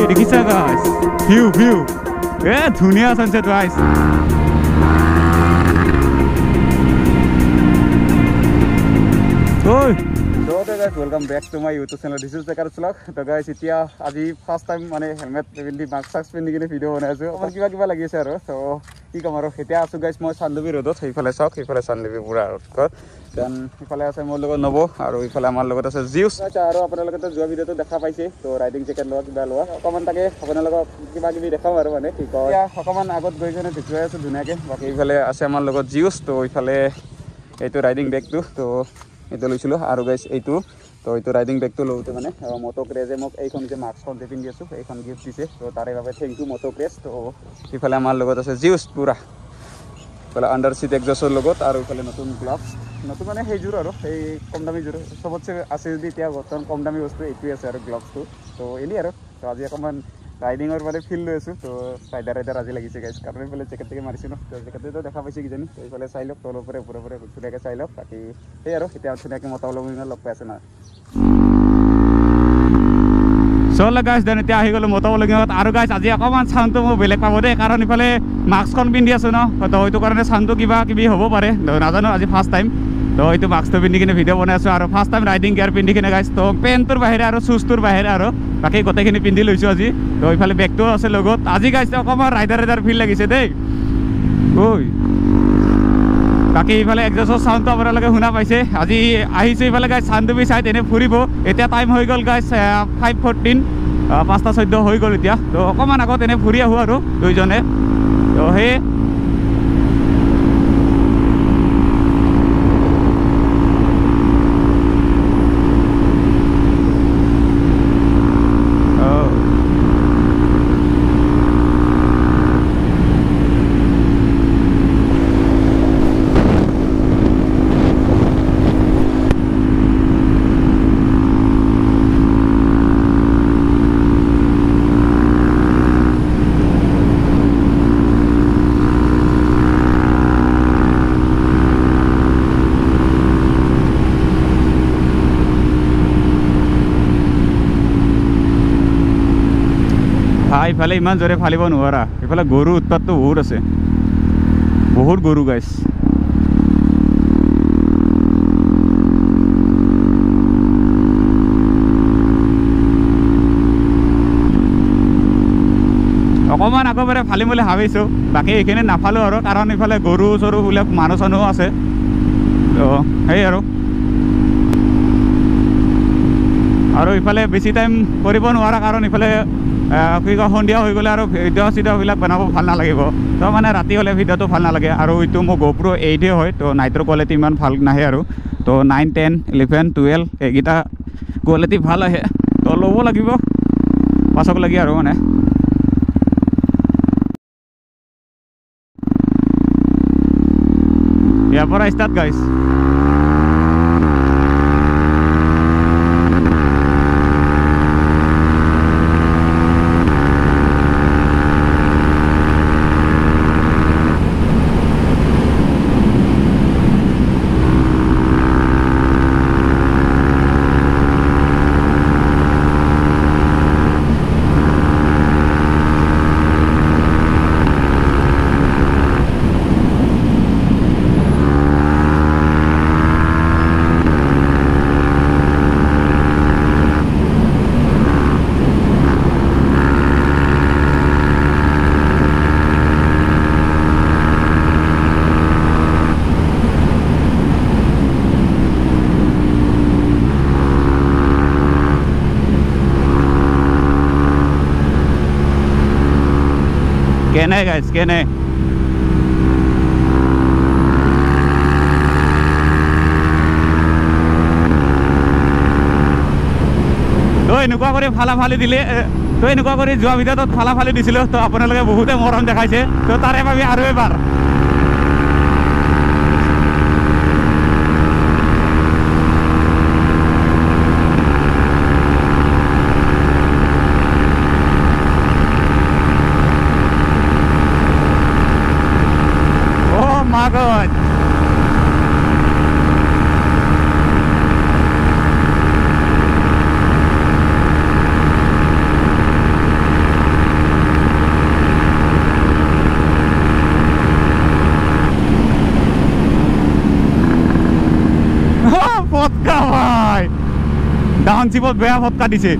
দেখিছা গাইছ ভিউ ধুনীয়া সানসেট গাইছ ঐ So guys, welcome back to my YouTube channel. This is the Karus Vlog. So guys, এতিয়া আজি ফার্স্ট টাইম মানে হেলমেট পিন্ধি মাস্ক পিন্ধি কিনে ভিডিঅ' বনাই আছো অকল কিবা লাগিছে আৰু তো কি কম আৰু এতিয়া আছো গাইছ মই চান্দুবি ৰোডত সেইফালে চাওক সেইফালে চান্দুবি পুৰা ৰোড দেন ইফালে আছে মোৰ লগত নব আৰু ইফালে আমাৰ লগত আছে জিউছ আৰু আপোনালোকে তো যোৱা ভিডিঅ'টো দেখা পাইছে তো ৰাইডিং জেকেট লোৱা কিবা লোৱা অকমান তাকে আপোনালোকক কিবা কিবি দেখাম আৰু মানে কি কয় অকমান আগত গৈ কিনে দেখুৱাই আছো ধুনীয়াকে বাকী ইফালে আছে আমাৰ লগত জিউছ তো ইফালে এইটো ৰাইডিং বেগটো তো এইটো লৈছিলোঁ আৰু গাইছ এইটো তো এইটো ৰাইডিং বেগটো লওঁতে মানে মটো ক্ৰেজে মোক এইখন যে মাস্কখন যে পিন্ধি আছোঁ এইখন গিফ্ট দিছে তো তাৰে বাবে থেংক ইউ মটো ক্ৰেজ তো ইফালে আমাৰ লগত আছে জিউছ পুৰা ইফালে আণ্ডাৰ চিট এক্সজষ্টৰ লগত আৰু ইফালে নতুন গ্লাভছ নতুন মানে সেইযোৰ আৰু সেই কম দামী যোৰ চবতছে আছে যদি এতিয়া বৰ্তমান কম দামী বস্তু এইটোৱে আছে আৰু গ্লাভছটো তো এনেই আৰু তো আজি অকণমান ৰাইডিঙৰ মানে ফিল লৈ আছোঁ তো ৰাইডাৰ আজি লাগিছে গাইছ কাৰণ এইফালে জেকেট মাৰিছোঁ ন তো জেকেটটো দেখা পাইছে কিজানি তো এইফালে চাই লওক তলৰ পৰা ওপৰে ধুনীয়াকৈ চাই লওক বাকী সেই আৰু এতিয়া ধুনীয়াকৈ মতা লগ পাই আছে না চল গাইছ দেন এতিয়া আহি গ'লো মতাবলগীয়া আৰু গাইছ আজি অকণমান চাউণ্ডটো মই বেলেগ পাব দেই কাৰণ ইফালে মাস্কখন পিন্ধি আছোঁ ন তো সেইটো কাৰণে চাউণ্ডটো কিবা কিবি হ'ব পাৰে নাজানো আজি ফাৰ্ষ্ট টাইম তো এইটো মাস্কটো পিন্ধি কিনে ভিডিঅ' বনাই আছোঁ আৰু ফাৰ্ষ্ট টাইম ৰাইডিং গিয়াৰ পিন্ধি কিনে গাইছ তো পেণ্টটোৰ বাহিৰে আৰু শ্বুজটোৰ বাহিৰে আৰু বাকী গোটেইখিনি পিন্ধি লৈছোঁ আজি তো ইফালে বেগটোও আছে লগত আজি গাইছ অকণমান ৰাইডাৰ ফিল লাগিছে দেই ঐ বাকী ইফালে এক্সজষ্টৰ চাউণ্ডটো আপোনালোকে শুনা পাইছে আজি আহিছোঁ ইফালে গাইছ চান্দুবি চাইড এনেই ফুৰিব এতিয়া টাইম হৈ গ'ল গাইছ 5:14 5:14 হৈ গ'ল এতিয়া তো অকণমান আগত এনেই ফুৰি আহোঁ আৰু দুইজনে তো সেই ইফালে ইমান জোৰে ফালিব নোৱাৰা ইফালে গৰু উৎপাতটো বহুত আছে বহুত গৰু গাইছ অকণমান আগৰবাৰে ফালিম বুলি ভাবিছোঁ বাকী এইখিনি নাফালোঁ আৰু কাৰণ ইফালে গৰু চৰু বিলাক মানুহ চানুহ আছে তো সেই আৰু ইফালে বেছি টাইম কৰিব নোৱাৰা কাৰণ ইফালে কি কয় সন্ধিয়া হৈ গ'লে আৰু ভিডিঅ' চিডিঅ'বিলাক বনাব ভাল নালাগিব তো মানে ৰাতি হ'লে ভিডিঅ'টো ভাল নালাগে আৰু এইটো মোৰ GoPro 8 হয় তো নাইটৰ কোৱালিটি ইমান ভাল নাহে আৰু তো 9, 10, 11, 12 এইকেইটা কোৱালিটি ভাল আহে তো ল'ব লাগিব পাছক লাগি আৰু মানে ইয়াৰ পৰা ষ্টাৰ্ট গাইছ কেনে গাইছ কেনে তো এনেকুৱা কৰি ফালি দিলে তো এনেকুৱা কৰি যোৱা ভিডিঅ'টোত ফালি দিছিলোঁ তো আপোনালোকে বহুতে মৰম দেখাইছে তো তাৰে বাবে আৰু এবাৰ God. নচিবত বেয়া ফটকা দিছে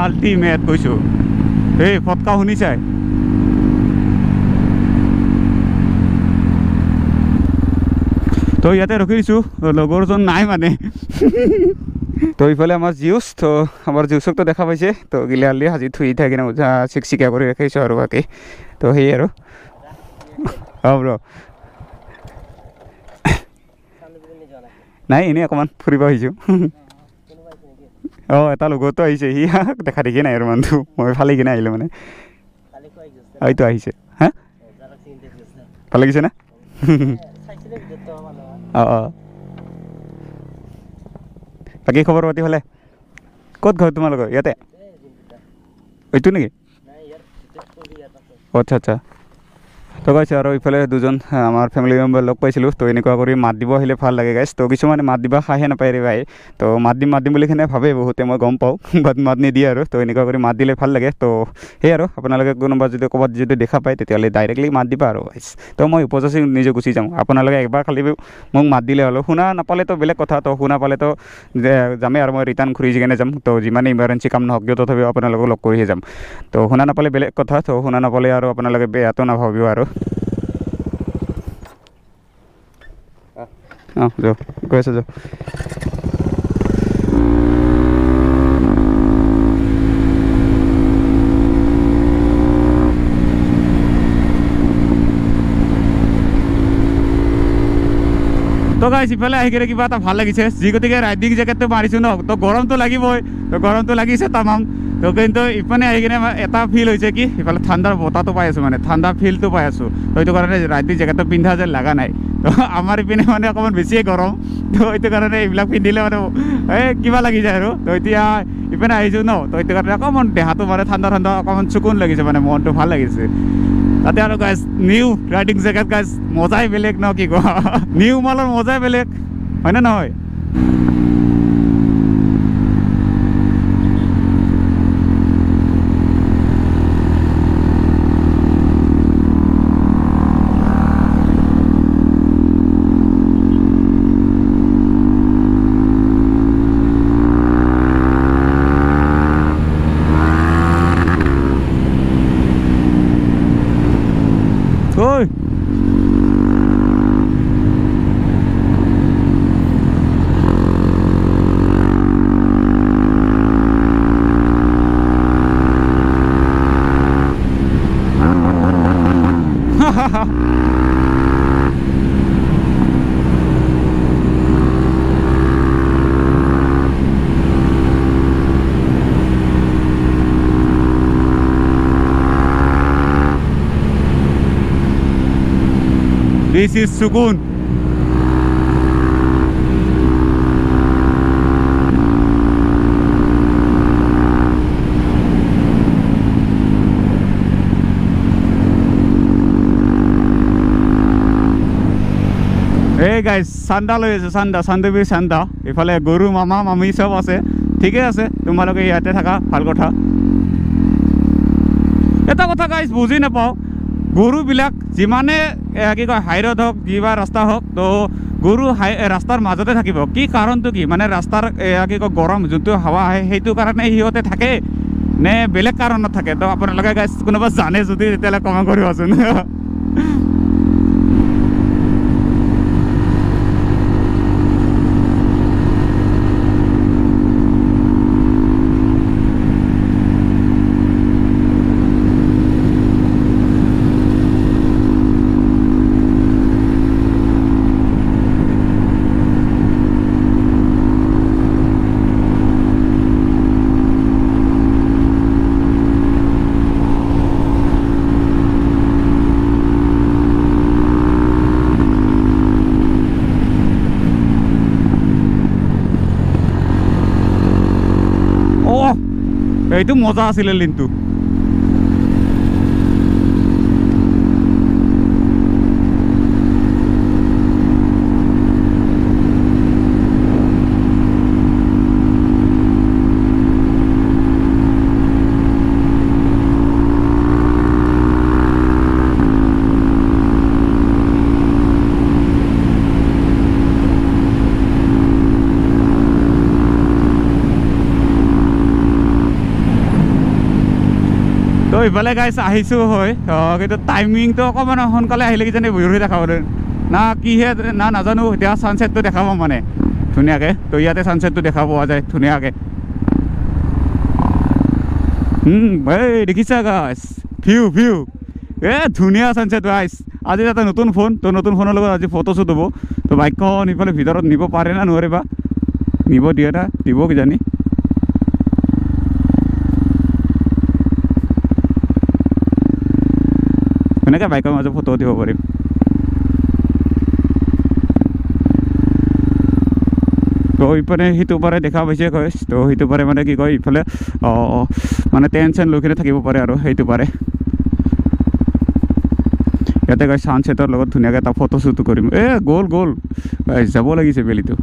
আল্টিমেট কৈছো এই ফটকা শুনিছাই তো ইয়াতে ৰখি দিছোঁ লগৰজন নাই মানে তো ইফালে আমাৰ জিউচ তো আমাৰ জিউচক তো দেখা পাইছে তো গিলে আলি সাজি থুই থাকি কিনে চিকচিকা কৰি ৰাখিছোঁ আৰু বাকী তো সেই আৰু ৰ নাই এনেই অকণমান ফুৰিব আহিছোঁ এটা লগতো আহিছে সি দেখা দেখি নাই আৰু মানুহটো মই ফালি কিনে আহিলোঁ মানে হয়তো আহিছে হা ভাল লাগিছে না বাকী খবৰ পাতি হ'লে ক'ত ঘৰ তোমালোকৰ ইয়াতে এইটো নেকি আচ্ছা আচ্ছা তো গাইছে আৰু ইফালে দুজন আমাৰ ফেমিলি মেম্বাৰ লগ পাইছিলোঁ তো এনেকুৱা কৰি মাত দিব আহিলে ভাল লাগে গাইছ তো কিছুমানে মাত দিবা খাহে নাপায় ৰে ভাই তো মাত দিম বুলি কিনে ভাবে বহুতে মই গম পাওঁ বাট মাত নিদিয়ে আৰু তো এনেকুৱা কৰি মাত দিলে ভাল লাগে তো সেই আৰু আপোনালোকে কোনোবা যদি ক'ৰবাত যদি দেখা পায় তেতিয়াহ'লে ডাইৰেক্টলি মাত দিবা আৰু গাইছ তো মই উপজাচি নিজে গুচি যাওঁ আপোনালোকে একবাৰ খালি মোক মাত দিলে হ'লেও শুনা নাপালেতো বেলেগ কথা তো শুনা পালেতো যামেই আৰু মই ৰিটাৰ্ণ ঘূৰি কিনে যাম তো যিমানে ইমাৰ্জেঞ্চি কাম নহওক কিয় তথাপিও আপোনালোকক লগ কৰিহে যাম তো শুনা নাপালে বেলেগ কথা তো শুনা নাপালে আৰু আপোনালোকে বেয়াটো নাভাবিব আৰু যাওঁ গৈ আছোঁ যাওঁ তো গাইছ ইফালে আহি কিনে কিবা এটা ভাল লাগিছে যি গতিকে ৰাইডিং জেকেটটো মাৰিছোঁ ন তো গৰমটো লাগিবই তো গৰমটো লাগিছে তামাম তো কিন্তু ইফালে আহি কিনে এটা ফিল হৈছে কি ইফালে ঠাণ্ডাৰ বতাহটো পাই আছোঁ মানে ঠাণ্ডা ফিলটো পাই আছোঁ তো সেইটো কাৰণে ৰাইডিং জেকেটটো পিন্ধা যেন লগা নাই তো আমাৰ ইপিনে মানে অকণমান বেছিয়ে গৰম তো সেইটো কাৰণে এইবিলাক পিন্ধিলে মানে কিবা লাগি যায় আৰু তো এতিয়া ইপিনে আহিছোঁ ন তো সেইটো কাৰণে অকণমান দেহাটো মানে ঠাণ্ডা অকণমান চকুন লাগিছে মানে মনটো ভাল লাগিছে তাতে আৰু গাইছ নিউ ৰাইডিং জেকেট গাইছ মজাই বেলেগ ন কি কোৱা নিউ মালৰ মজাই বেলেগ হয়নে নহয় ôi This is Sugun. Hey guys, Sanda লৈ আছে Sandabir Sanda. ইফালে গৰু মামা মামি সব আছে ঠিকই আছে তোমালোকে ইয়াতে থাকা ভাল কথা এটা কথা গাইস বুজি নাপাও গৰুবিলাক যিমানে কি কয় হাইৰড হওক কিবা ৰাস্তা হওক তো গৰু ৰাস্তাৰ মাজতে থাকিব কি কাৰণটো কি মানে ৰাস্তাৰ কি কয় গৰম যোনটো হাৱা আহে সেইটো কাৰণে সিহঁতে থাকে নে বেলেগ কাৰণত থাকে তো আপোনালোকে গাইছ কোনোবা জানে যদি তেতিয়াহ'লে কমেণ্ট কৰিবচোন এইটো মজা আছিলে লিনটো তো ইফালে গাইছ আহিছোঁ হয় কিন্তু টাইমিংটো অকণমান সোনকালে আহিলে কিজানি ভিৰ হৈ দেখাব না কিহে না নাজানো এতিয়া ছানছেটটো দেখাব মানে ধুনীয়াকৈ তো ইয়াতে ছানছেটটো দেখা পোৱা যায় ধুনীয়াকৈ এই দেখিছা গাইছ ভিউ ধুনীয়া ছানছেট গাইছ আজি এটা নতুন ফোন তো নতুন ফোনৰ লগত আজি ফটো শ্বুট হ'ব তো বাইকখন ইফালে ভিতৰত নিব পাৰে না নোৱাৰে বা নিব দিয়ে না দিব কিজানি এনেকৈ বাইকৰ মাজত ফটো দিব পাৰিম তো ইফালে সিটো পাৰে দেখা পাইছে কয় তো সিটো পাৰে মানে কি কয় ইফালে মানে টেনশ্যন লৈ কিনে থাকিব পাৰে আৰু সেইটো পাৰে ইয়াতে কয় ছানছেটৰ লগত ধুনীয়াকৈ এটা ফটো শ্বুট কৰিম গ'ল যাব লাগিছে বেলিটো